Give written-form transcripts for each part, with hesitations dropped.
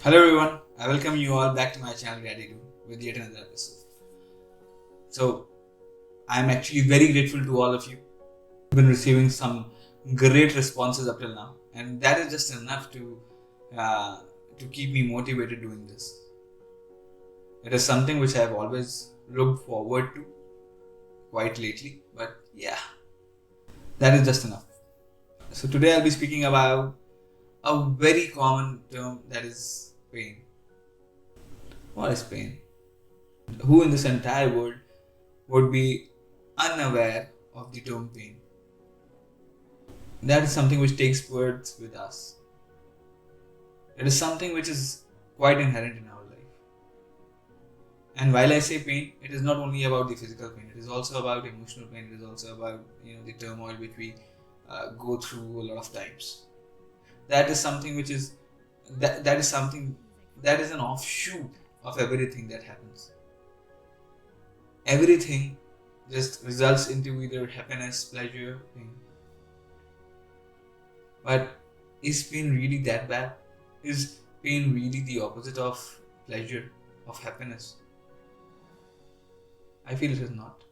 Hello everyone, I welcome you all back to my channel Gratidude with yet another episode. So, I'm actually very grateful to all of you. I've been receiving some great responses up till now, and that is just enough to keep me motivated doing this. It is something which I have always looked forward to quite lately, but yeah, that is just enough. So today I'll be speaking about a very common term, that is pain. What is pain? Who in this entire world would be unaware of the term pain? That is something which takes birth with us. It is something which is quite inherent in our life. And while I say pain, it is not only about the physical pain. It is also about emotional pain. It is also about the turmoil which we go through a lot of times. That is something which is that is something that is an offshoot of everything that happens. Everything just results into either happiness, pleasure, pain. But is pain really that bad? Is pain really the opposite of pleasure, of happiness? I feel it is not.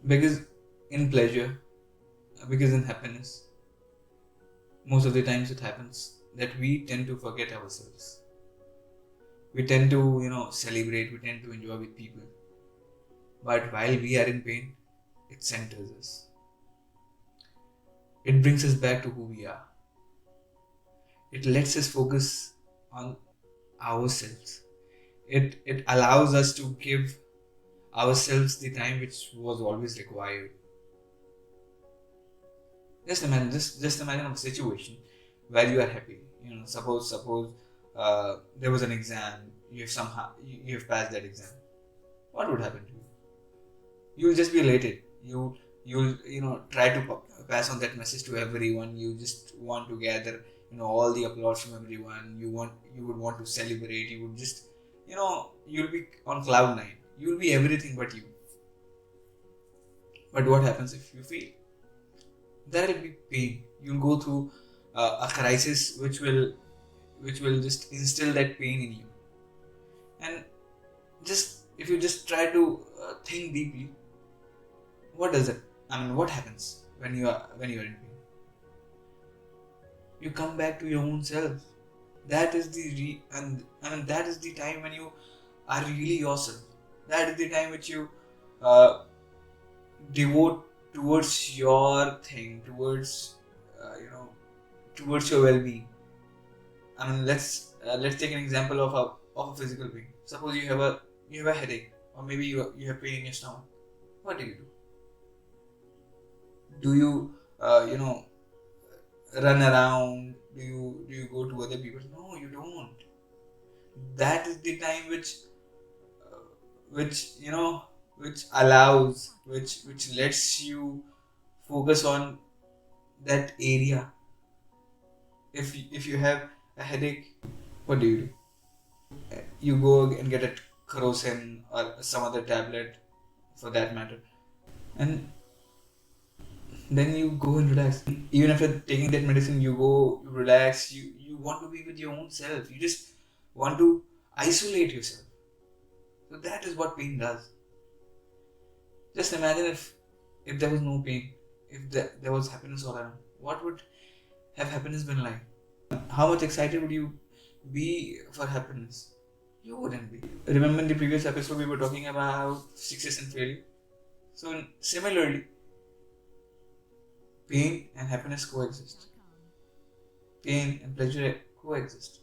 Because in pleasure, because in happiness, most of the times it happens that we tend to forget ourselves. We tend to, celebrate, we tend to enjoy with people. But while we are in pain, it centers us. It brings us back to who we are. It lets us focus on ourselves. It allows us to give ourselves the time which was always required. Just imagine a situation where you are happy. Suppose there was an exam. You have passed that exam. What would happen to you? You'll just be elated. You'll try to pass on that message to everyone. You just want to gather all the applause from everyone. You would want to celebrate. You would just you'll be on cloud nine. You'll be everything but you. But what happens if you fail? There will be pain. You'll go through a crisis which will just instill that pain in you. And just if you just try to think deeply, what does it? What happens when you are in pain? You come back to your own self. That is that is the time when you are really yourself. That is the time which you devote towards your thing, towards your well-being. Let's take an example of a physical pain. Suppose you have a headache, or maybe you have pain in your stomach. What do? Do you run around? Do you go to other people? No, you don't. That is the time which allows, which lets you focus on that area. If you have a headache, what do? You go and get a kerosene or some other tablet, for that matter, and then you go and relax. Even after taking that medicine, you go, you relax. You want to be with your own self. You just want to isolate yourself. So that is what pain does. Just imagine if there was no pain, if there was happiness all around. What would have happiness been like? How much excited would you be for happiness? You wouldn't be. Remember in the previous episode we were talking about success and failure. So similarly, pain and happiness coexist. Pain and pleasure coexist.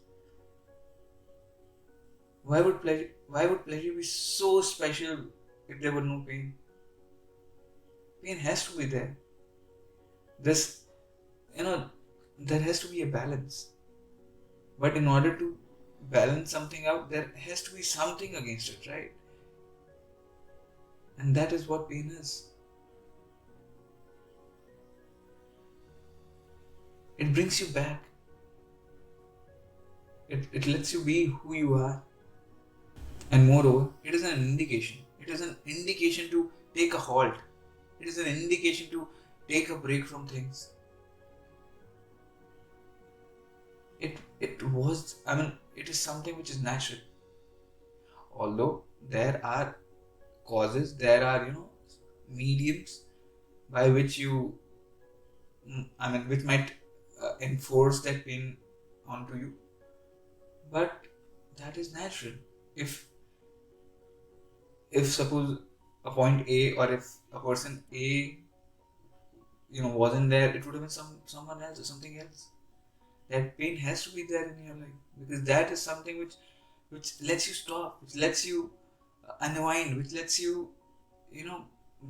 Why would pleasure be so special if there were no pain? Pain has to be there. There has to be a balance. But in order to balance something out, there has to be something against it, right? And that is what pain is. It brings you back. It lets you be who you are. And moreover, it is an indication. It is an indication to take a halt. It is an indication to take a break from things. it is something which is natural. Although there are causes, there are, mediums by which which might enforce that pain onto you. But that is natural. If suppose a point A, or if a person A, wasn't there, it would have been someone else or something else. That pain has to be there in your life, because that is something which lets you stop, which lets you unwind, which lets you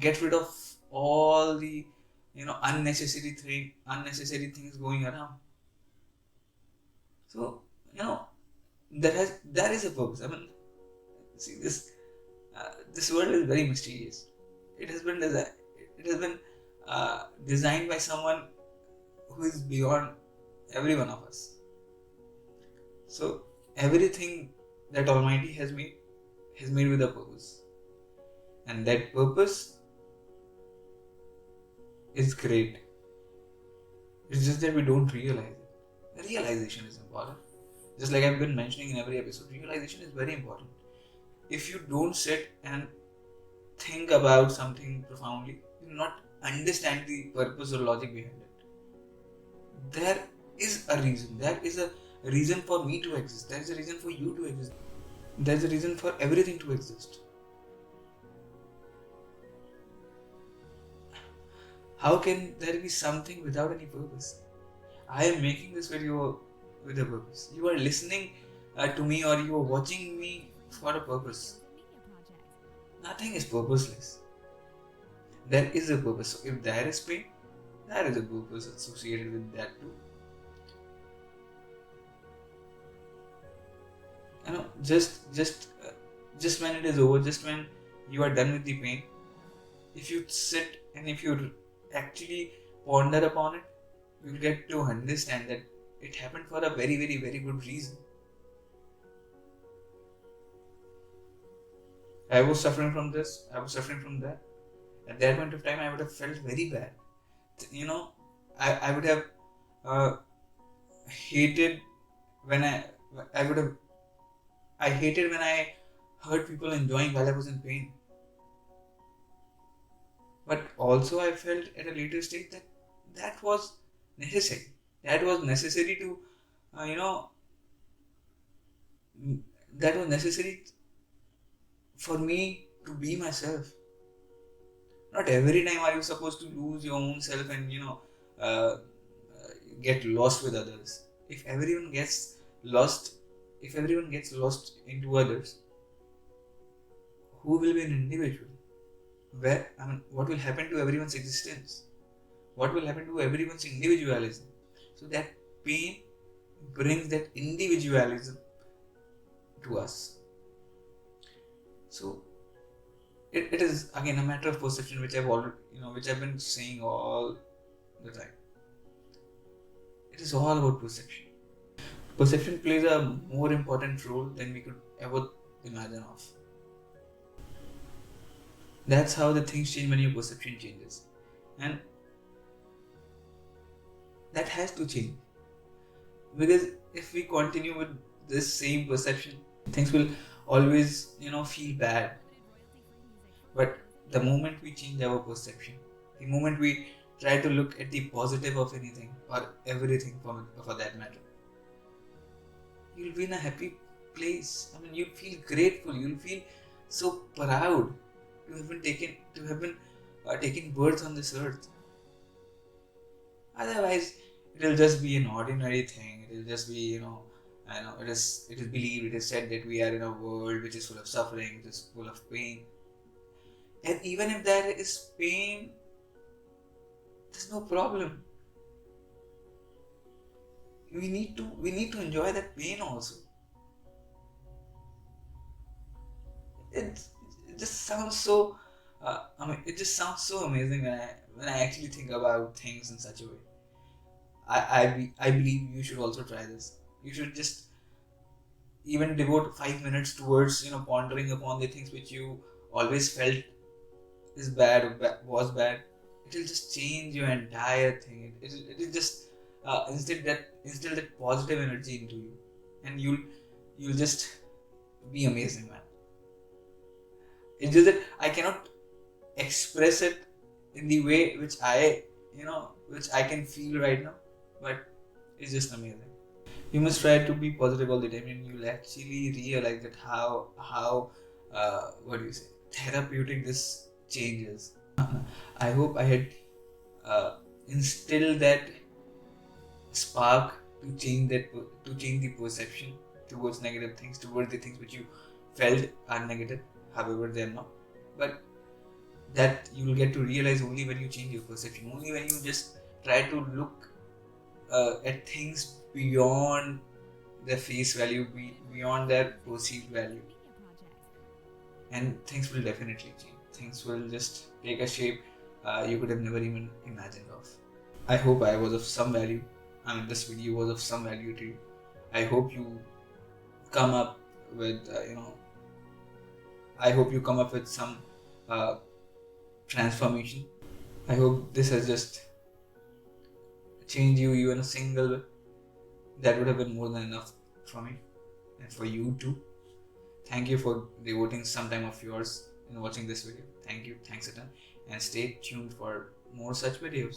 get rid of all the unnecessary things going around. So that is a purpose. See, this world is very mysterious. It has been designed by someone who is beyond every one of us. So everything that Almighty has made with a purpose, and that purpose is great. It's just that we don't realize it. The realization is important. Just like I've been mentioning in every episode, realization is very important. If you don't sit and think about something profoundly, you will not understand the purpose or logic behind it. There is a reason. There is a reason for me to exist. There is a reason for you to exist. There is a reason for everything to exist. How can there be something without any purpose? I am making this video with a purpose. You are listening to me, or you are watching me for a purpose. Nothing is purposeless. There is a purpose. So if there is pain, there is a purpose associated with that too. Just when it is over, just when you are done with the pain, if you sit and if you actually ponder upon it, you will get to understand that it happened for a very, very, very good reason. I was suffering from this, I was suffering from that. At that point of time, I would have felt very bad. I would have hated when I hated when I heard people enjoying while I was in pain. But also I felt at a later stage that was necessary. That was necessary to, that was necessary for me to be myself. Not every time are you supposed to lose your own self and, get lost with others. If everyone gets lost into others, who will be an individual? What will happen to everyone's existence? What will happen to everyone's individualism? So that pain brings that individualism to us. So it is again a matter of perception, which I've been saying all the time. It is all about perception. Perception plays a more important role than we could ever imagine of. That's how the things change when your perception changes. And that has to change. Because if we continue with this same perception, things will always, feel bad. But the moment we change our perception, the moment we try to look at the positive of anything or everything for that matter, you'll be in a happy place. You'll feel grateful. You'll feel so proud to have been taking birth on this earth. Otherwise, it'll just be an ordinary thing. It'll just be, it is believed, it is said that we are in a world which is full of suffering, which is full of pain. And even if there is pain, there's no problem. We need to enjoy that pain also. It just sounds so. It just sounds so amazing when I actually think about things in such a way. I believe you should also try this. You should just even devote 5 minutes towards pondering upon the things which you always felt is bad or was bad. It will just change your entire thing. It will just instill that positive energy into you. and you'll just be amazing, man. It's just that I cannot express it in the way which I can feel right now, but it's just amazing. You must try to be positive all the time, and you'll actually realize that how what do you say, therapeutic this change is. I hope I had instilled that spark to change the perception towards negative things, towards the things which you felt are negative, however they are not. But that you will get to realize only when you change your perception, only when you just try to look at things beyond their face value, beyond their perceived value, and things will definitely change. Things will just take a shape you could have never even imagined of. I hope I was of some value. I mean, this video was of some value to you. I hope you come up with, I hope you come up with some transformation. I hope this has just changed you even a single bit. That would have been more than enough for me and for you too. Thank you for devoting some time of yours in watching this video. Thank you. Thanks a ton. And stay tuned for more such videos.